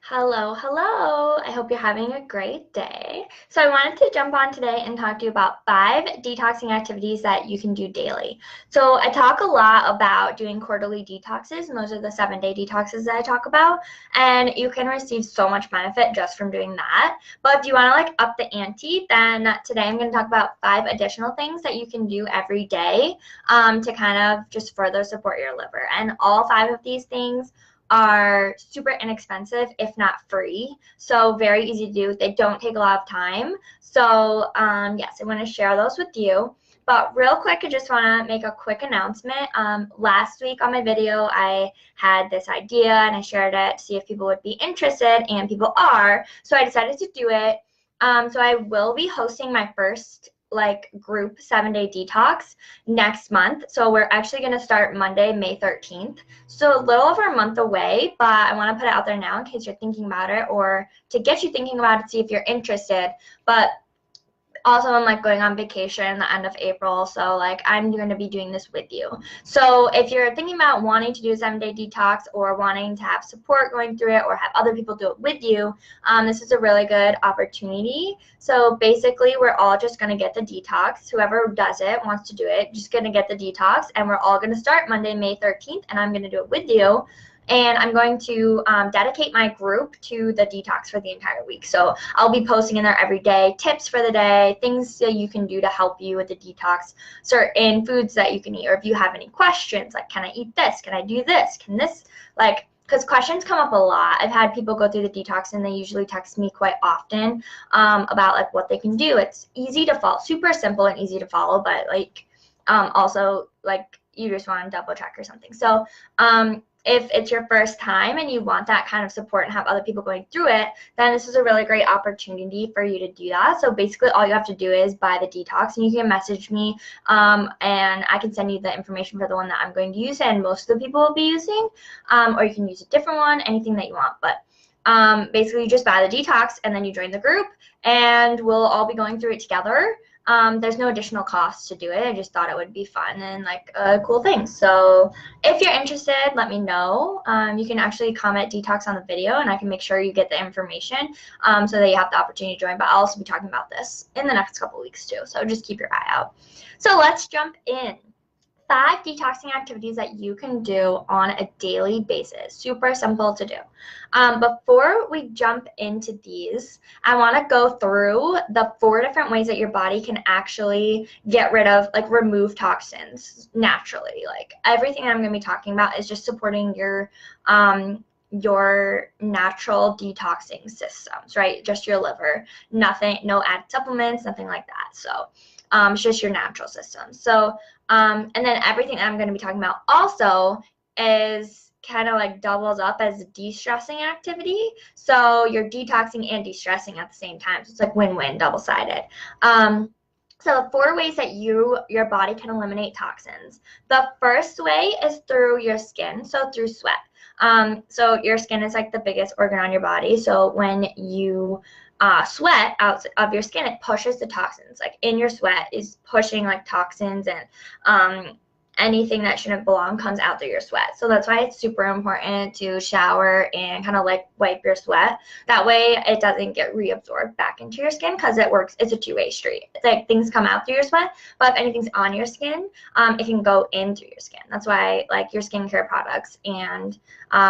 Hello, hello. I hope you're having a great day. So I wanted to jump on today and talk to you about 5 detoxing activities that you can do daily. So I talk a lot about doing quarterly detoxes, and those are the 7-day detoxes that I talk about. And you can receive so much benefit just from doing that. But if you want to up the ante, then today I'm going to talk about 5 additional things that you can do every day to kind of just further support your liver. And all 5 of these things are super inexpensive, if not free. So very easy to do. They don't take a lot of time. So yes, I want to share those with you. But real quick, I just want to make a quick announcement. Last week on my video, I had this idea and I shared it to see if people would be interested, and people are. So I decided to do it. So I will be hosting my first group 7-day detox next month. So we're actually going to start Monday, May 13th. So a little over a month away, but I want to put it out there now in case you're thinking about it, or to get you thinking about it, see if you're interested. But also I'm going on vacation the end of April, so I'm going to be doing this with you. So if you're thinking about wanting to do a 7-day detox or wanting to have support going through it or have other people do it with you, this is a really good opportunity. So basically we're all just going to get the detox. Whoever does it, wants to do it, just going to get the detox, and we're all going to start Monday, May 13th, and I'm going to do it with you. And I'm going to dedicate my group to the detox for the entire week. So I'll be posting in there every day, tips for the day, things that you can do to help you with the detox, certain foods that you can eat, or if you have any questions, can I eat this? Can I do this? Can this, because questions come up a lot. I've had people go through the detox and they usually text me quite often about what they can do. It's easy to follow, super simple and easy to follow, but also you just want to double check or something. So if it's your first time and you want that kind of support and have other people going through it, then this is a really great opportunity for you to do that. So basically all you have to do is buy the detox, and you can message me and I can send you the information for the one that I'm going to use and most of the people will be using, or you can use a different one, anything that you want. But basically you just buy the detox and then you join the group and we'll all be going through it together. There's no additional cost to do it. I just thought it would be fun and a cool thing. So if you're interested, let me know. You can actually comment detox on the video and I can make sure you get the information so that you have the opportunity to join. But I'll also be talking about this in the next couple weeks too. So just keep your eye out. So let's jump in. 5 detoxing activities that you can do on a daily basis. Super simple to do. Before we jump into these, I want to go through the 4 different ways that your body can actually get rid of, remove toxins naturally. Everything I'm going to be talking about is just supporting your natural detoxing systems, right? Just your liver. Nothing, no added supplements, nothing like that. So it's just your natural system. So and then everything I'm going to be talking about also is kind of doubles up as a de-stressing activity. So you're detoxing and de-stressing at the same time. So it's win-win, double-sided. So the 4 ways that your body can eliminate toxins. The first way is through your skin, so through sweat. So your skin is the biggest organ on your body. So when you sweat out of your skin, it pushes the toxins. In your sweat is pushing toxins and anything that shouldn't belong comes out through your sweat. So that's why it's super important to shower and kind of wipe your sweat. That way it doesn't get reabsorbed back into your skin, because it works. It's a two-way street. It's things come out through your sweat, but if anything's on your skin, it can go in through your skin. That's why your skincare products and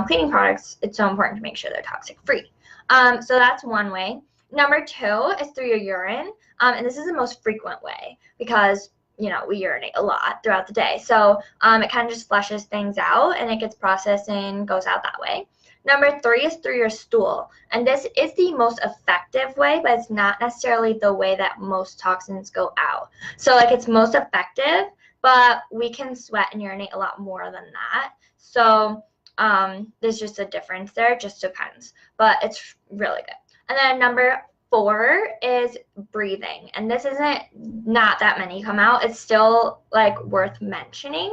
cleaning products, it's so important to make sure they're toxic free. So that's one way. Number 2 is through your urine, and this is the most frequent way because we urinate a lot throughout the day. So it kind of just flushes things out and it gets processed and goes out that way. Number 3 is through your stool, and this is the most effective way, but it's not necessarily the way that most toxins go out. So it's most effective, but we can sweat and urinate a lot more than that. So there's just a difference there. It just depends, but it's really good. And then number 4 is breathing, and this not that many come out. It's still worth mentioning,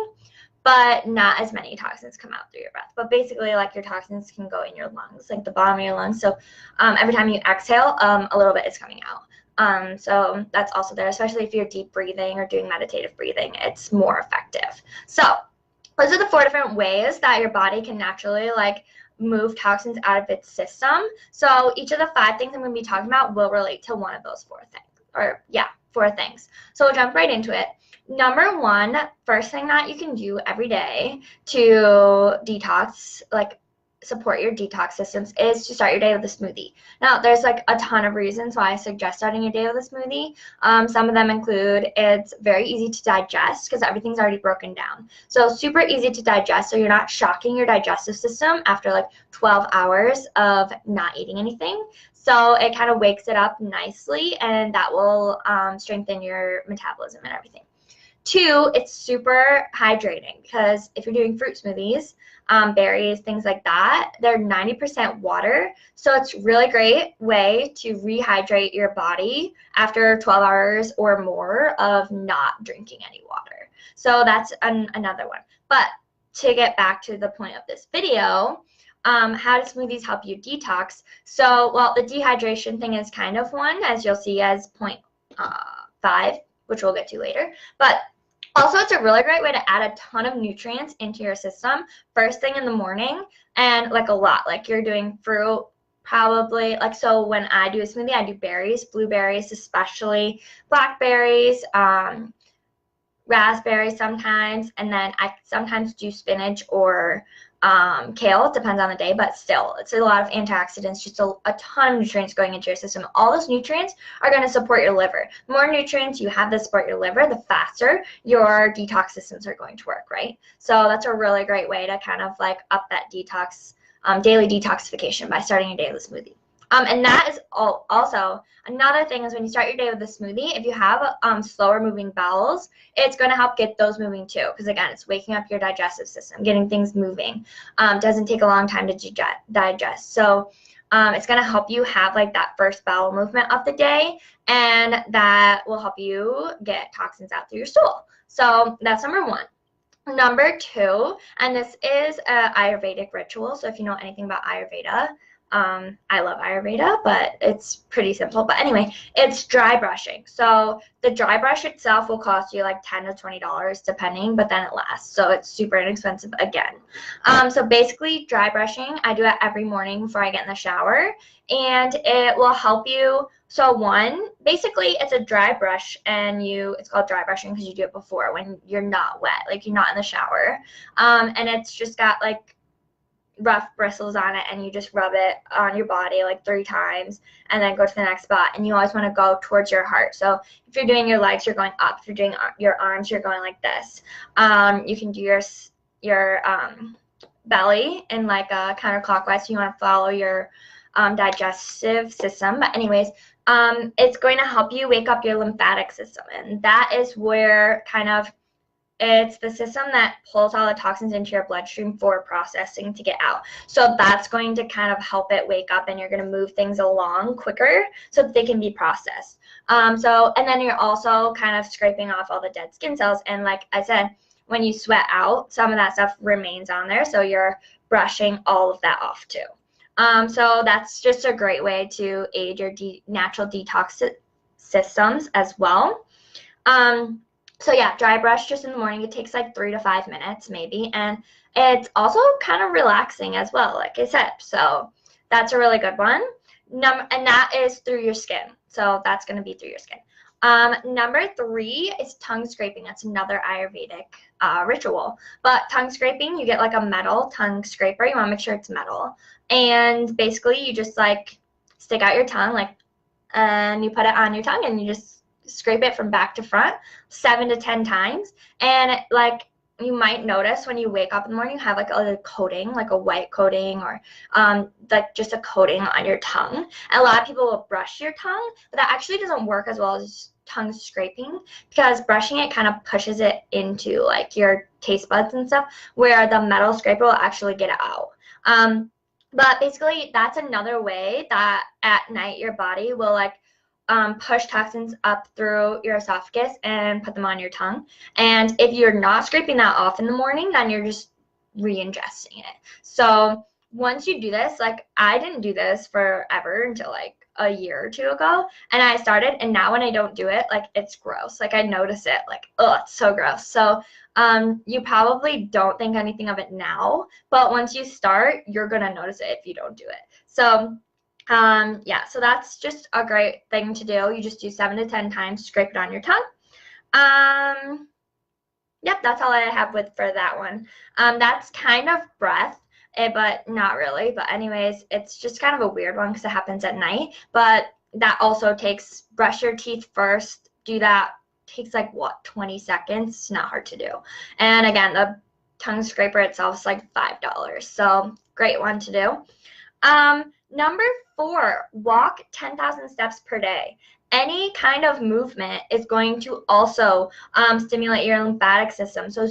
but not as many toxins come out through your breath. But basically your toxins can go in your lungs, the bottom of your lungs. So every time you exhale, a little bit is coming out. So that's also there, especially if you're deep breathing or doing meditative breathing, it's more effective. So those are the 4 different ways that your body can naturally move toxins out of its system. So each of the 5 things I'm going to be talking about will relate to one of those 4 things. Or yeah, 4 things. So we'll jump right into it. Number 1, first thing that you can do every day to detox, like support your detox systems, is to start your day with a smoothie. Now, there's like a ton of reasons why I suggest starting your day with a smoothie. Some of them include it's very easy to digest because everything's already broken down. So super easy to digest, so you're not shocking your digestive system after like 12 hours of not eating anything. So it kind of wakes it up nicely, and that will strengthen your metabolism and everything. 2, it's super hydrating because if you're doing fruit smoothies, berries, things like that, they're 90% water. So it's really great way to rehydrate your body after 12 hours or more of not drinking any water. So that's another one. But to get back to the point of this video, how do smoothies help you detox? So, well, the dehydration thing is kind of one, as you'll see as point 5, which we'll get to later. But also, it's a really great way to add a ton of nutrients into your system first thing in the morning, and like a lot. Like you're doing fruit, probably, like, so when I do a smoothie, I do berries, blueberries especially, blackberries, raspberries sometimes, and then I sometimes do spinach or kale. It depends on the day, but still, it's a lot of antioxidants, just a ton of nutrients going into your system. All those nutrients are going to support your liver. The more nutrients you have that support your liver, the faster your detox systems are going to work, right? So that's a really great way to kind of like up that detox, daily detoxification by starting your day with a smoothie. And that is also another thing is when you start your day with a smoothie, if you have slower moving bowels, it's going to help get those moving too. Because again, it's waking up your digestive system, getting things moving. Doesn't take a long time to digest. So it's going to help you have like that first bowel movement of the day, and that will help you get toxins out through your stool. So that's number 1. Number 2, and this is an Ayurvedic ritual. So if you know anything about Ayurveda, I love Ayurveda, but it's pretty simple. But anyway, it's dry brushing. So the dry brush itself will cost you like $10 to $20 depending, but then it lasts. So it's super inexpensive again. So basically dry brushing, I do it every morning before I get in the shower, and it will help you. So 1, basically it's a dry brush, and it's called dry brushing because you do it before when you're not wet, like you're not in the shower. And it's just got like rough bristles on it, and you just rub it on your body like 3 times and then go to the next spot, and you always want to go towards your heart. So if you're doing your legs, you're going up. If you're doing your arms, you're going like this. You can do your belly in like a counterclockwise, so you want to follow your digestive system. But anyways, it's going to help you wake up your lymphatic system, and that is where it's the system that pulls all the toxins into your bloodstream for processing to get out. So that's going to kind of help it wake up, and you're going to move things along quicker so that they can be processed. And then you're also kind of scraping off all the dead skin cells. And like I said, when you sweat out, some of that stuff remains on there. So you're brushing all of that off too. So that's just a great way to aid your natural detox systems as well. So yeah, dry brush just in the morning. It takes like 3 to 5 minutes maybe, and it's also kind of relaxing as well, like I said. So that's a really good one. And that is through your skin. So that's going to be through your skin. Number 3 is tongue scraping. That's another Ayurvedic ritual. But tongue scraping, you get like a metal tongue scraper. You want to make sure it's metal. And basically you just like stick out your tongue, and you put it on your tongue, and you just scrape it from back to front 7 to 10 times. And like you might notice when you wake up in the morning, you have like a coating, like a white coating, or like just a coating on your tongue. And a lot of people will brush your tongue, but that actually doesn't work as well as tongue scraping, because brushing it kind of pushes it into like your taste buds and stuff, where the metal scraper will actually get it out. But basically that's another way that at night your body will like push toxins up through your esophagus and put them on your tongue. And if you're not scraping that off in the morning, then you're just re-ingesting it. So once you do this, like I didn't do this forever until like a year or two ago, and I started, and now when I don't do it, like, it's gross. Like, I notice it, like, oh, it's so gross. So you probably don't think anything of it now, but once you start, you're gonna notice it if you don't do it. So yeah, so that's just a great thing to do. You just do 7 to 10 times, scrape it on your tongue. Yep, that's all I have for that one. That's kind of breath, but not really. But anyways, it's just kind of a weird one because it happens at night. But that also takes, brush your teeth first, do that. Takes like, what, 20 seconds? It's not hard to do. And again, the tongue scraper itself is like $5. So great one to do. Number 4, walk 10,000 steps per day. Any kind of movement is going to also stimulate your lymphatic system. So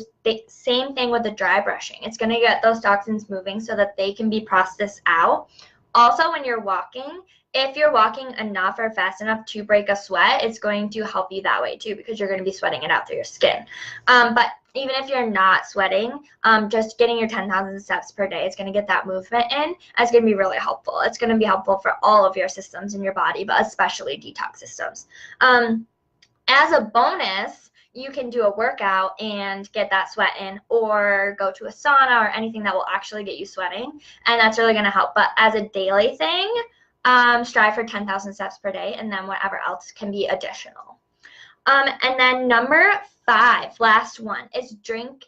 same thing with the dry brushing. It's going to get those toxins moving so that they can be processed out. Also, when you're walking, if you're walking enough or fast enough to break a sweat, it's going to help you that way too, because you're going to be sweating it out through your skin. But even if you're not sweating, just getting your 10,000 steps per day is going to get that movement in. And it's going to be really helpful. It's going to be helpful for all of your systems in your body, but especially detox systems. As a bonus, you can do a workout and get that sweat in, or go to a sauna or anything that will actually get you sweating, and that's really going to help. But as a daily thing, strive for 10,000 steps per day, and then whatever else can be additional. And then number 5, last one, is drink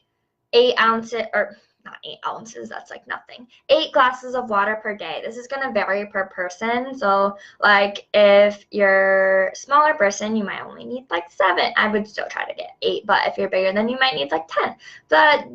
8 ounces, or not 8 ounces, that's like nothing, 8 glasses of water per day. This is going to vary per person. So like if you're a smaller person, you might only need like 7. I would still try to get 8, but if you're bigger, then you might need like 10. But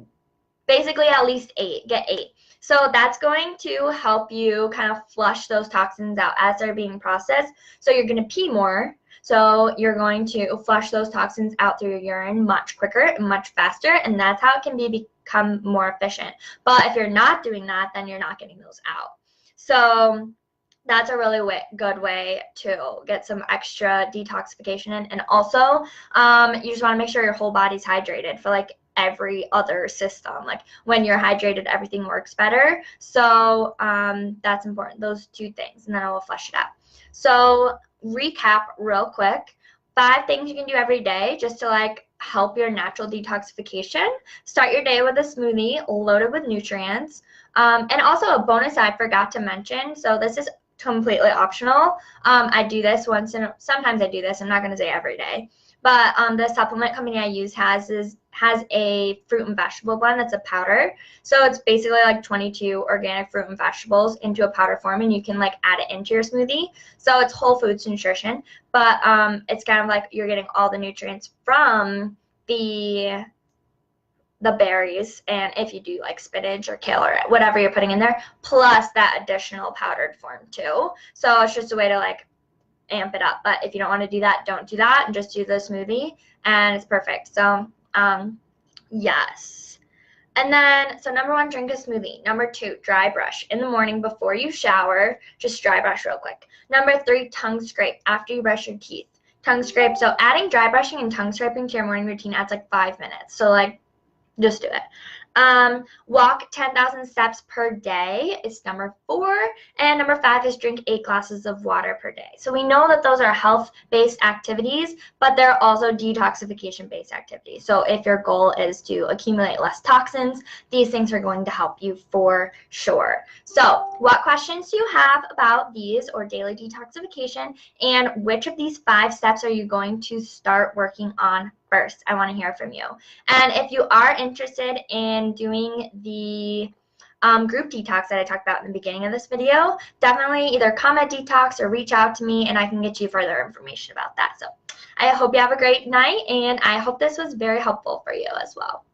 basically at least 8, get 8. So that's going to help you kind of flush those toxins out as they're being processed. So you're going to pee more. So you're going to flush those toxins out through your urine much quicker and much faster, and that's how it can become more efficient. But if you're not doing that, then you're not getting those out. So that's a really good way to get some extra detoxification in. And also, you just want to make sure your whole body's hydrated for like every other system. Like when you're hydrated, everything works better. So that's important, those 2 things, and then I will flush it out. So recap real quick, 5 things you can do every day just to like help your natural detoxification. Start your day with a smoothie loaded with nutrients. And also a bonus I forgot to mention, so this is completely optional. I do this sometimes I do this, I'm not going to say every day, but the supplement company I use has a fruit and vegetable blend that's a powder. So it's basically like 22 organic fruit and vegetables into a powder form, and you can like add it into your smoothie. So it's whole foods nutrition, but it's kind of like you're getting all the nutrients from the berries, and if you do like spinach or kale or whatever you're putting in there, plus that additional powdered form too. So it's just a way to like amp it up. But if you don't want to do that, don't do that, and just do the smoothie, and it's perfect. So yes. And then, so number 1, drink a smoothie. Number 2, dry brush in the morning before you shower. Just dry brush real quick. Number 3, tongue scrape after you brush your teeth. Tongue scrape. So adding dry brushing and tongue scraping to your morning routine adds like 5 minutes. So like, just do it. Walk 10,000 steps per day is number 4, and number 5 is drink 8 glasses of water per day. So we know that those are health-based activities, but they're also detoxification-based activities. So if your goal is to accumulate less toxins, these things are going to help you for sure. So what questions do you have about these or daily detoxification, and which of these 5 steps are you going to start working on first? I want to hear from you. And if you are interested in doing the group detox that I talked about in the beginning of this video, definitely either comment detox or reach out to me, and I can get you further information about that. So I hope you have a great night, and I hope this was very helpful for you as well.